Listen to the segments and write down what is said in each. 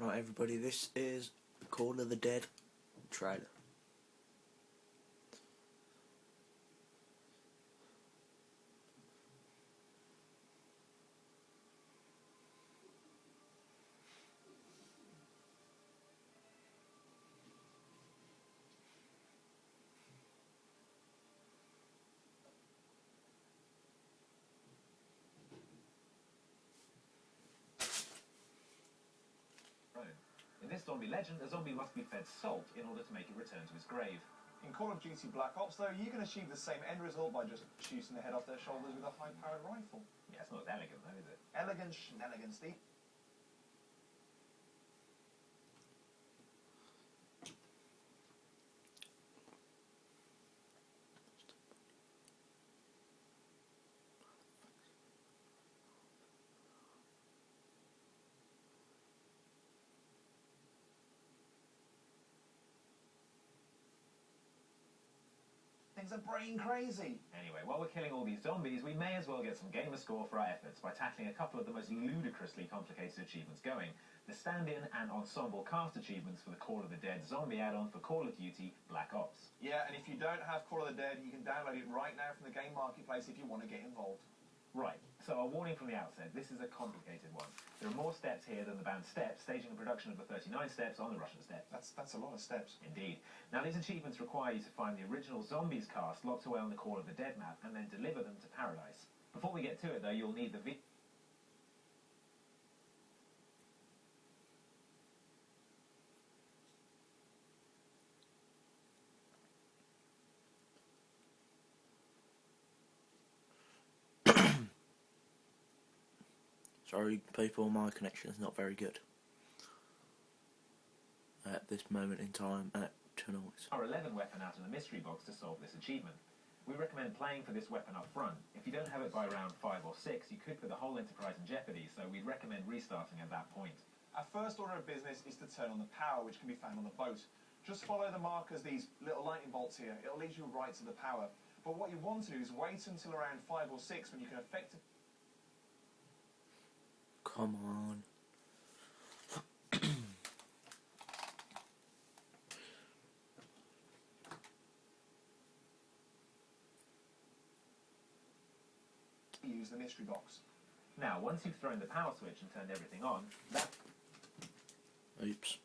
Right, everybody, this is Call of the Dead trailer. In this zombie legend, a zombie must be fed salt in order to make it return to its grave. In Call of Duty Black Ops, though, you can achieve the same end result by just shooting the head off their shoulders with a high-powered rifle. Yeah, it's not as elegant, though, is it? Elegant shenanigans, Steve. Things are brain crazy. Anyway, while we're killing all these zombies, we may as well get some gamer score for our efforts by tackling a couple of the most ludicrously complicated achievements going. The stand-in and ensemble cast achievements for the Call of the Dead zombie add-on for Call of Duty Black Ops. Yeah, and if you don't have Call of the Dead, you can download it right now from the game marketplace if you want to get involved. Right, so a warning from the outset, this is a complicated one. There are more steps here than the band Steps, staging a production of the 39 steps on the Russian steppes. That's a lot of steps. Indeed. Now these achievements require you to find the original zombies cast locked away on the Call of the Dead map and then deliver them to Paradise. Before we get to it though, you'll need the Sorry, people, my connection is not very good at this moment in time at tonight. R11 weapon out of the mystery box to solve this achievement. We recommend playing for this weapon up front. If you don't have it by round 5 or 6, you could put the whole Enterprise in jeopardy, so we'd recommend restarting at that point. Our first order of business is to turn on the power, which can be found on the boat. Just follow the markers, these little lightning bolts here. It'll lead you right to the power. But what you want to do is wait until around 5 or 6 when you can effectively... Come on. use the mystery box. Now, once you've thrown the power switch and turned everything on, Oops.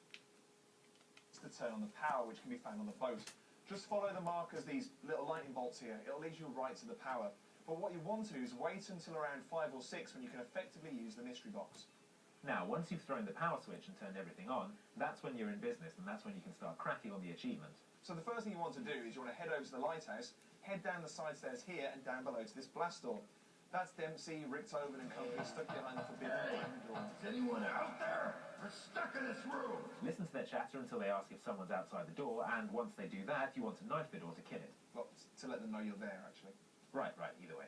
It's to turn on the power, which can be found on the boat. Just follow the markers, these little lightning bolts here. It'll lead you right to the power. But what you want to do is wait until around 5 or 6 when you can effectively use the mystery box. Now, once you've thrown the power switch and turned everything on, that's when you're in business, and that's when you can start cracking on the achievement. So the first thing you want to do is you want to head over to the lighthouse, head down the side stairs here and down below to this blast door. That's Dempsey, Richtofen and company stuck behind the forbidden diamond door. Is anyone out there? We're stuck in this room. Listen to their chatter until they ask if someone's outside the door, and once they do that, you want to knife the door to kill it. Well, to let them know you're there, actually. Right, either way.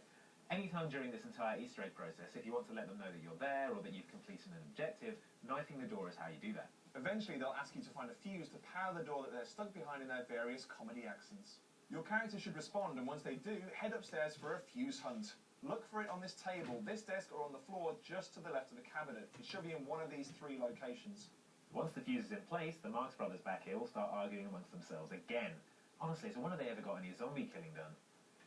Anytime during this entire Easter egg process, if you want to let them know that you're there or that you've completed an objective, knifing the door is how you do that. Eventually, they'll ask you to find a fuse to power the door that they're stuck behind in their various comedy accents. Your character should respond, and once they do, head upstairs for a fuse hunt. Look for it on this table, this desk, or on the floor just to the left of the cabinet. It should be in one of these 3 locations. Once the fuse is in place, the Marx Brothers back here will start arguing amongst themselves again. Honestly, so when have they ever got any zombie killing done?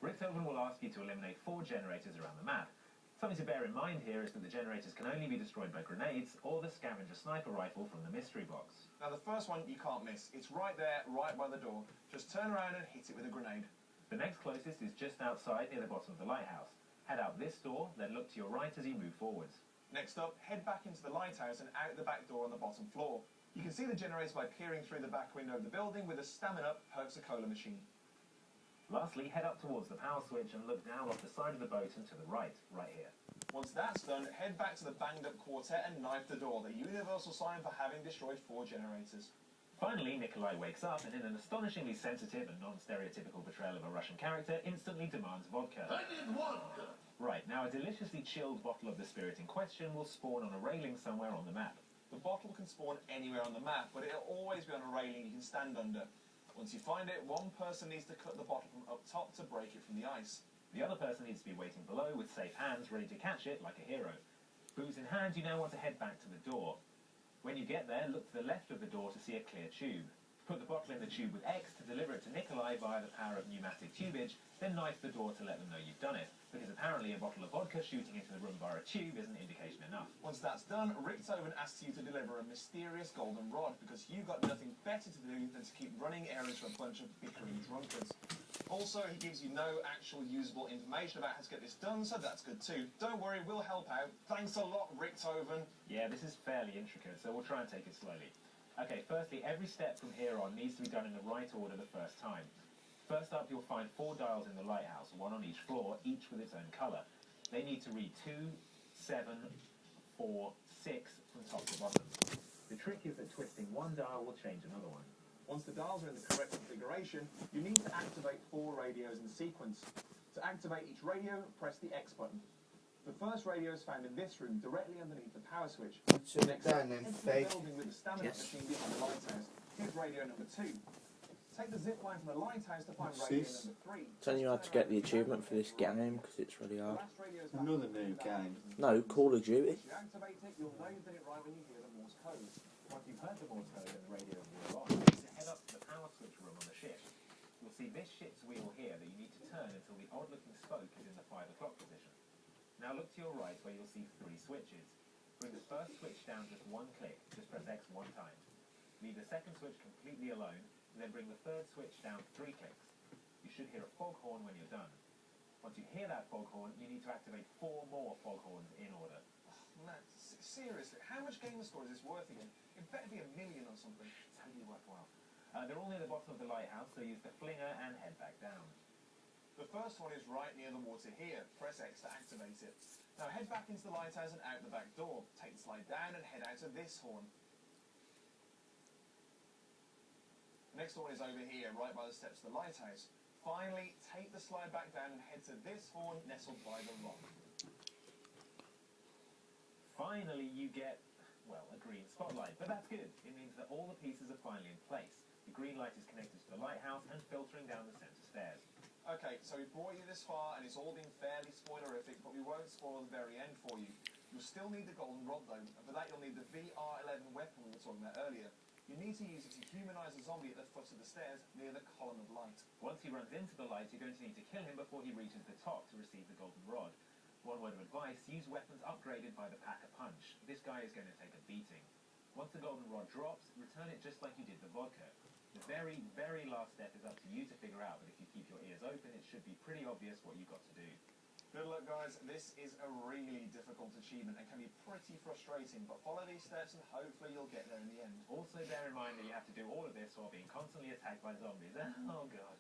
Richtofen will ask you to eliminate 4 generators around the map. Something to bear in mind here is that the generators can only be destroyed by grenades or the scavenger sniper rifle from the mystery box. Now the first one you can't miss. It's right there, right by the door. Just turn around and hit it with a grenade. The next closest is just outside near the bottom of the lighthouse. Head out this door, then look to your right as you move forwards. Next up, head back into the lighthouse and out the back door on the bottom floor. You can see the generator by peering through the back window of the building with a stamina Perks-a-Cola machine. Lastly, head up towards the power switch and look down off the side of the boat and to the right here. Once that's done, head back to the banged up quartet and knife the door, the universal sign for having destroyed 4 generators. Finally, Nikolai wakes up and in an astonishingly sensitive and non-stereotypical portrayal of a Russian character, instantly demands vodka. I need vodka. Right, now a deliciously chilled bottle of the spirit in question will spawn on a railing somewhere on the map. The bottle can spawn anywhere on the map, but it'll always be on a railing you can stand under. Once you find it, one person needs to cut the bottle from up top to break it from the ice. The other person needs to be waiting below with safe hands ready to catch it like a hero. Booze in hand, you now want to head back to the door. When you get there, look to the left of the door to see a clear tube. Put the bottle in the tube with X to deliver it to Nikolai via the power of pneumatic tubage, then knife the door to let them know you've done it, because apparently a bottle of vodka shooting into the room via a tube isn't indication enough. Once that's done, Richtofen asks you to deliver a mysterious golden rod, because you've got nothing better to do than to keep running errands for a bunch of bickering drunkards. Also, he gives you no actual usable information about how to get this done, so that's good too. Don't worry, we'll help out. Thanks a lot, Richtofen. Yeah, this is fairly intricate, so we'll try and take it slowly. Okay, firstly, every step from here on needs to be done in the right order the first time. First up, you'll find 4 dials in the lighthouse, one on each floor, each with its own colour. They need to read 2, 7, 4, 6 from top to bottom. The trick is that twisting one dial will change another one. Once the dials are in the correct configuration, you need to activate 4 radios in sequence. To activate each radio, press the X button. The first radio is found in this room, directly underneath the power switch. Turn it down then, Enter the Faye. building with the stamina machine behind the lighthouse. Here's radio number 2. Take the zip line from the lighthouse to find What's radio this? number 3. Telling you how to get the achievement for this game because it's really The hard. last radio is back Another in the new dial. game. No, Call of Duty. Once you activate it, you'll know you've done it right when you hear the Morse code. Once you've heard the Morse code and the radio wheel on, you need to head up to the power switch room on the ship. You'll see this ship's wheel here that you need to turn until the odd-looking spoke is in the 5 o'clock position. Now look to your right where you'll see 3 switches. Bring the first switch down just 1 click, just press X 1 time. Leave the second switch completely alone, then bring the third switch down 3 clicks. You should hear a foghorn when you're done. Once you hear that foghorn, you need to activate 4 more foghorns in order. Man, seriously, how much gamer score is this worth again? It better be 1 million or something. Totally worthwhile. They're all near the bottom of the lighthouse, so use the flinger and head back down. The first one is right near the water here. Press X to activate it. Now head back into the lighthouse and out the back door. Take the slide down and head out to this horn. The next one is over here, right by the steps of the lighthouse. Finally, take the slide back down and head to this horn nestled by the rock. Finally, you get, well, a green spotlight, but that's good. It means that all the pieces are finally in place. The green light is connected to the lighthouse and filtering down the centre stairs. Okay, so we brought you this far and it's all been fairly spoilerific, but we won't spoil the very end for you. You'll still need the golden rod though, and for that you'll need the VR11 weapon we were talking about earlier. You need to use it to humanise the zombie at the foot of the stairs near the column of light. Once he runs into the light, you're going to need to kill him before he reaches the top to receive the golden rod. One word of advice, use weapons upgraded by the pack-a-punch. This guy is going to take a beating. Once the golden rod drops, return it just like you did the vodka. The very, very last step is up to you to figure out, but if you keep your ears open, it should be pretty obvious what you've got to do. Good luck guys, this is a really difficult achievement and can be pretty frustrating, but follow these steps and hopefully you'll get there in the end. Also bear in mind that you have to do all of this while being constantly attacked by zombies. Oh god.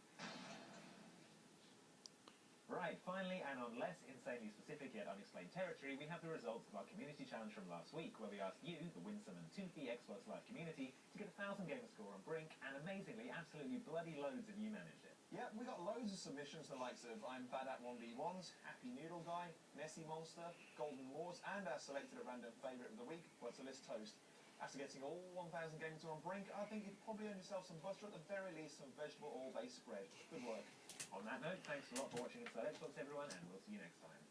Right, finally, and on less insanely specific yet unexplained territory, we have the results of our community challenge from last week, where we asked you, the winsome and toothy Xbox Live community, to get 1,000 gamer score on Brink, and amazingly, absolutely bloody loads of you managed it. Yeah, we got loads of submissions, the likes of I'm Bad at 1v1s, Happy Noodle Guy, Nessie Monster, Golden Wars, and our selected at random favourite of the week, What's a List Toast. After getting all 1,000 games on Brink, I think you'd probably earn yourself some butter, at the very least some vegetable all-based spread. Good work. On that note, thanks a lot for watching Inside Xbox, everyone, and we'll see you next time.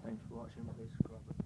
Thanks for watching. Please subscribe.